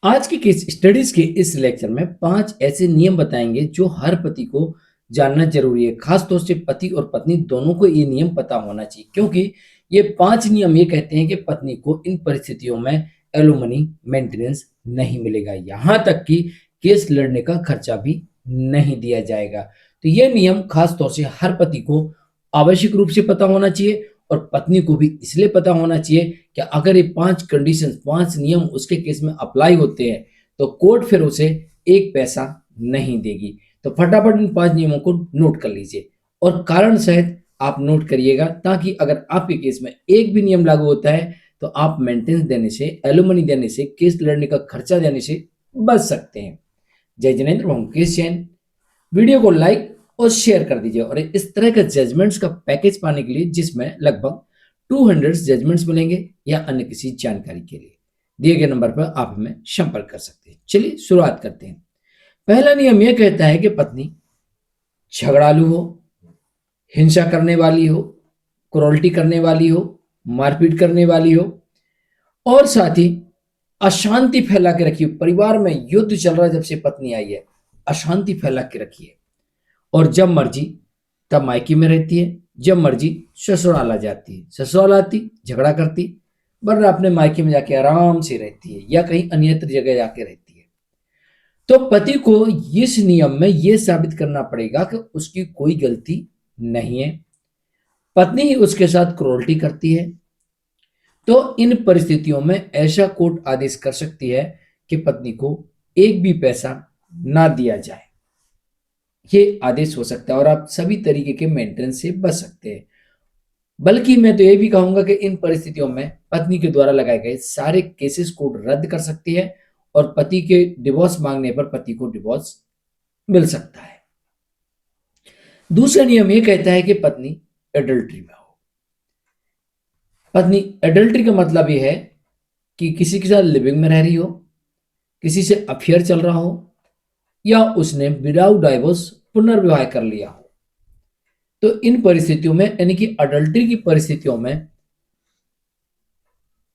आज की case studies के इस लेक्चर में 5 ऐसे नियम बताएंगे जो हर पति को जानना जरूरी है। खास तौर से पति और पत्नी दोनों को ये नियम पता होना चाहिए, क्योंकि ये 5 नियम ये कहते हैं कि पत्नी को इन परिस्थितियों में एलुमनी मेंटेनेंस नहीं मिलेगा, यहाँ तक कि केस लड़ने का खर्चा भी नहीं दिया जाएगा। तो ये नियम खास तौर से हर पति को आवश्यक रूप से पता होना चाहिए और पत्नी को भी इसलिए पता होना चाहिए कि अगर ये 5 कंडीशन 5 नियम उसके केस में अप्लाई होते हैं तो कोर्ट फिर उसे एक पैसा नहीं देगी। तो फटाफट इन 5 नियमों को नोट कर लीजिए और कारण सहित आप नोट करिएगा, ताकि अगर आपके केस में एक भी नियम लागू होता है तो आप मेंटेनेंस देने से, एलुमनी देने से, केस लड़ने का खर्चा देने से बच सकते हैं। जय जिनेंद्र, मैं मुकेश जैन। वीडियो को लाइक और शेयर कर दीजिए और इस तरह का जजमेंट्स का पैकेज पाने के लिए जिसमें लगभग 200 जजमेंट्स मिलेंगे या अन्य किसी जानकारी के लिए दिए गए नंबर पर आप हमें संपर्क कर सकते हैं। चलिए शुरुआत करते हैं। पहला नियम यह कहता है कि पत्नी झगड़ालू हो, हिंसा करने वाली हो, क्रोल्टी करने वाली हो, मारपीट करने वाली हो और साथ ही अशांति फैला के रखी हो। परिवार में युद्ध चल रहा है, जब से पत्नी आई है अशांति फैला के रखी है और जब मर्जी तब मायके में रहती है, जब मर्जी ससुराल आ जाती है, ससुराल आती झगड़ा करती, वरना अपने मायके में जाके आराम से रहती है या कहीं अन्यत्र जगह जाके रहती है। तो पति को इस नियम में यह साबित करना पड़ेगा कि उसकी कोई गलती नहीं है, पत्नी ही उसके साथ क्रूरल्टी करती है। तो इन परिस्थितियों में ऐसा कोर्ट आदेश कर सकती है कि पत्नी को एक भी पैसा ना दिया जाए। ये आदेश हो सकता है और आप सभी तरीके के मेंटेनेंस से बच सकते हैं। बल्कि मैं तो ये भी कहूंगा कि इन परिस्थितियों में पत्नी के द्वारा लगाए गए सारे केसेस कोर्ट रद्द कर सकती है और पति के डिवोर्स मांगने पर पति को डिवोर्स मिल सकता है। दूसरा नियम ये कहता है कि पत्नी एडल्ट्री में हो। पत्नी एडल्ट्री का मतलब यह है कि किसी के साथ लिविंग में रह रही हो, किसी से अफेयर चल रहा हो या उसने विदाउट डाइवोर्स पुनर्विवाह कर लिया हो। तो इन परिस्थितियों में, यानी कि अडल्ट्री की परिस्थितियों में,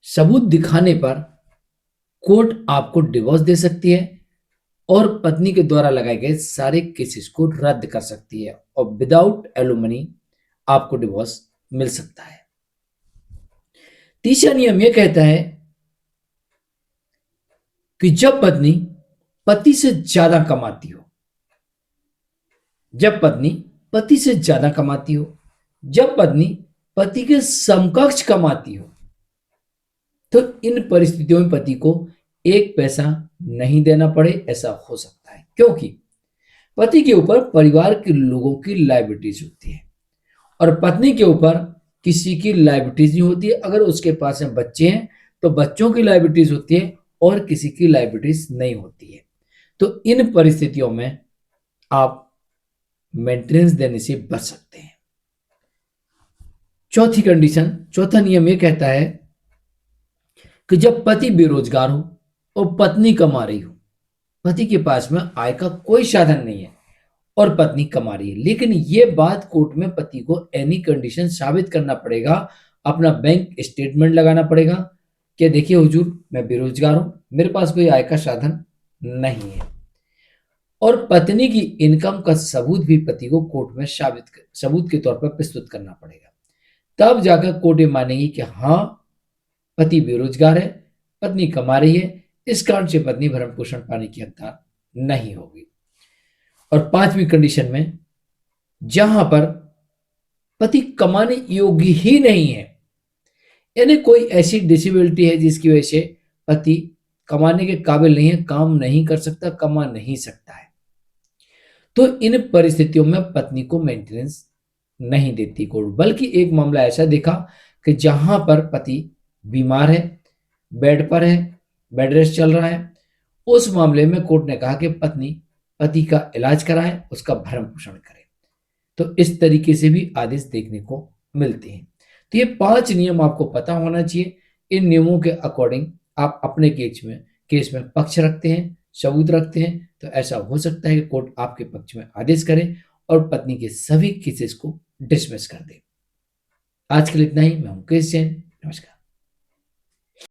सबूत दिखाने पर कोर्ट आपको डिवोर्स दे सकती है और पत्नी के द्वारा लगाए गए सारे केसेस को रद्द कर सकती है और विदाउट एलुमनी आपको डिवोर्स मिल सकता है। तीसरा नियम यह कहता है कि जब पत्नी पति से ज्यादा कमाती हो, जब पत्नी पति से ज्यादा कमाती हो, जब पत्नी पति के समकक्ष कमाती हो, तो इन परिस्थितियों में पति को एक पैसा नहीं देना पड़े, ऐसा हो सकता है, क्योंकि पति के ऊपर परिवार के लोगों की लायबिलिटीज होती है और पत्नी के ऊपर किसी की लायबिलिटीज नहीं होती है। अगर उसके पास में बच्चे हैं तो बच्चों की लायबिलिटीज होती है और किसी की लायबिलिटीज नहीं होती है। तो इन परिस्थितियों में आप मेंटेनेंस देने से बच सकते हैं। चौथी कंडीशन, चौथा नियम यह कहता है कि जब पति बेरोजगार हो और पत्नी कमा रही हो, पति के पास में आय का कोई साधन नहीं है और पत्नी कमा रही है, लेकिन यह बात कोर्ट में पति को एनी कंडीशन साबित करना पड़ेगा, अपना बैंक स्टेटमेंट लगाना पड़ेगा कि देखिए हुजूर, मैं बेरोजगार हूं, मेरे पास कोई आय का साधन नहीं है। और पत्नी की इनकम का सबूत भी पति को कोर्ट में सबूत के तौर पर प्रस्तुत करना पड़ेगा। तब जाकर कोर्ट ये मानेगी कि हाँ, पति बेरोजगार है, पत्नी कमा रही है, इस कारण से पत्नी भरण पोषण पाने की हकदार नहीं होगी। और पांचवी कंडीशन में, जहां पर पति कमाने योग्य ही नहीं है, यानी कोई ऐसी डिसेबिलिटी है जिसकी वजह से पति कमाने के काबिल नहीं है, काम नहीं कर सकता, कमा नहीं सकता है, तो इन परिस्थितियों में पत्नी को मेंटेनेंस नहीं देती कोर्ट। बल्कि एक मामला ऐसा देखा कि जहां पर पति बीमार है, बेड पर है, बेड रेस्ट चल रहा है, उस मामले में कोर्ट ने कहा कि पत्नी पति का इलाज कराए, उसका भरण पोषण करे। तो इस तरीके से भी आदेश देखने को मिलते हैं। तो ये 5 नियम आपको पता होना चाहिए। इन नियमों के अकॉर्डिंग आप अपने केस में पक्ष रखते हैं, सबूत रखते हैं, तो ऐसा हो सकता है कि कोर्ट आपके पक्ष में आदेश करे और पत्नी के सभी केसेस को डिसमिस कर दे। आज के लिए इतना ही। मैं मुकेश जैन।